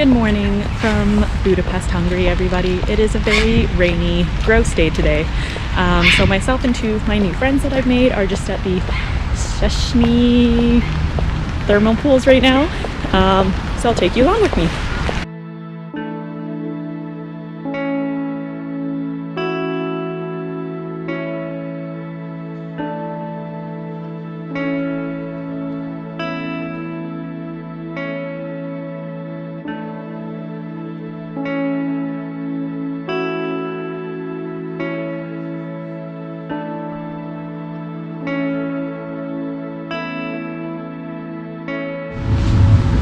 Good morning from Budapest, Hungary, everybody. It is a very rainy, gross day today. So myself and two of my new friends that I've made are just at the Szesny thermal pools right now. So I'll take you along with me.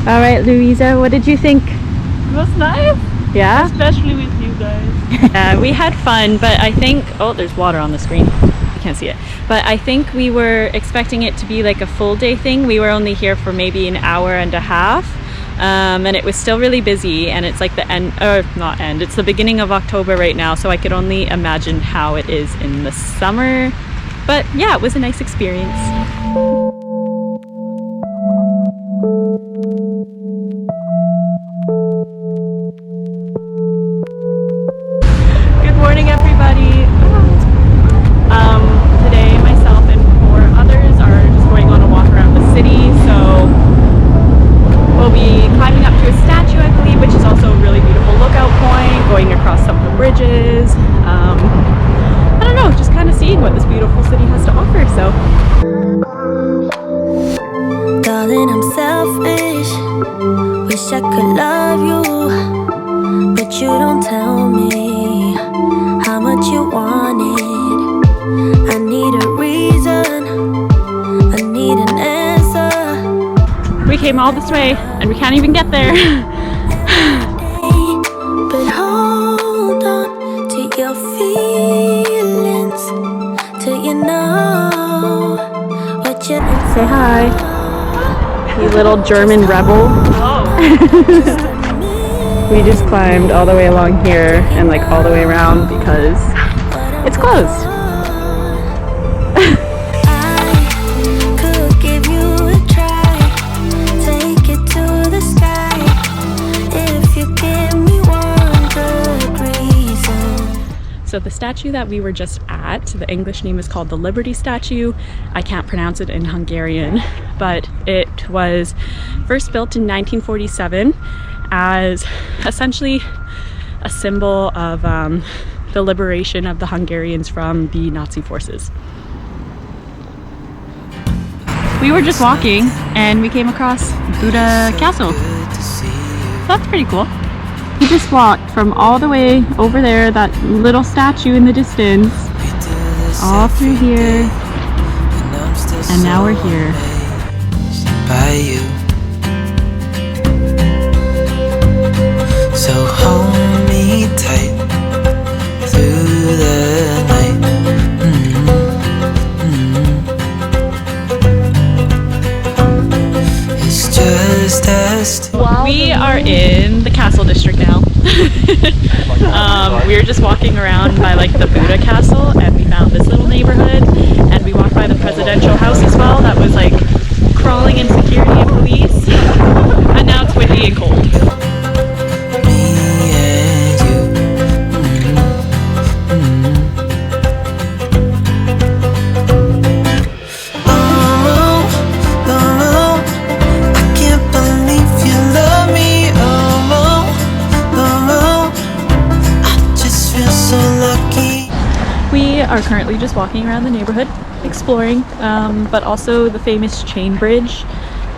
All right, Louisa, what did you think? It was nice. Yeah? Especially with you guys. We had fun, but I think... Oh, there's water on the screen. You can't see it. But I think we were expecting it to be like a full day thing. We were only here for maybe an hour and a half. And it was still really busy, and it's like the end, or not end, it's the beginning of October right now, so I could only imagine how it is in the summer. But yeah, it was a nice experience. Good morning, everybody. Today myself and 4 others are just going on a walk around the city, so we'll be climbing up to a statue, I believe, which is also a really beautiful lookout point, going across some of the bridges. I don't know, just kind of seeing what this beautiful city has to offer, so. Darling, I'm selfish, wish I could love you, but you don't tell me how much you want it. I need a reason, I need an answer. We came all this way and we can't even get there. But hold on to your feelings till you know what you Say hi, you little German rebel. We just climbed all the way along here and like all the way around because it's closed. I could give you a try, take it to the sky, if you give me one good reason. So the statue that we were just at, the English name is called the Liberty Statue. I can't pronounce it in Hungarian, but it was first built in 1947 as essentially a symbol of the liberation of the Hungarians from the Nazi forces. We were just walking and we came across Buda Castle. That's pretty cool. We just walked from all the way over there, that little statue in the distance, all through here, and now we're here. By you. So hold me tight through the night. It's just us. We are in the castle district now. We were just walking around by like the Buda Castle and we found this little neighborhood, and we walked by the presidential house as well that was like crawling in security and police. And now it's windy and cold. We are currently just walking around the neighborhood, exploring, but also the famous chain bridge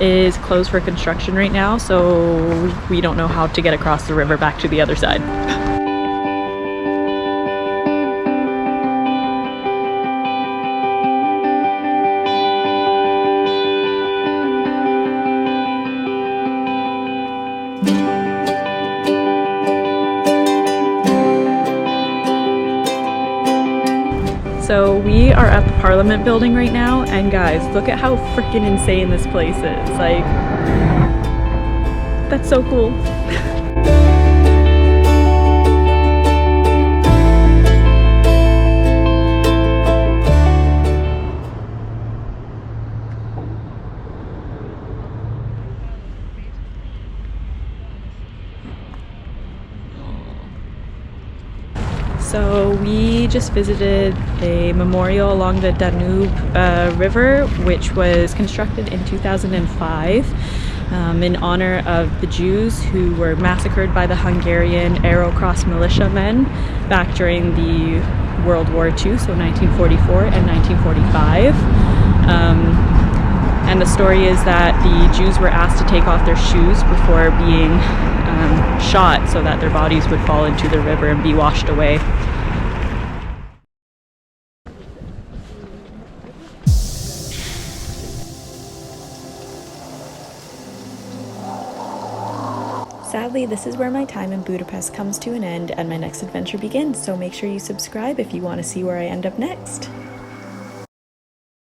is closed for construction right now, so we don't know how to get across the river back to the other side. So we are at the Parliament building right now, and guys, look at how freaking insane this place is. Like, that's so cool. So we just visited a memorial along the Danube River, which was constructed in 2005 in honor of the Jews who were massacred by the Hungarian Arrow Cross militiamen back during the World War II, so 1944 and 1945. And the story is that the Jews were asked to take off their shoes before being shot so that their bodies would fall into the river and be washed away. Sadly, this is where my time in Budapest comes to an end and my next adventure begins, so make sure you subscribe if you want to see where I end up next.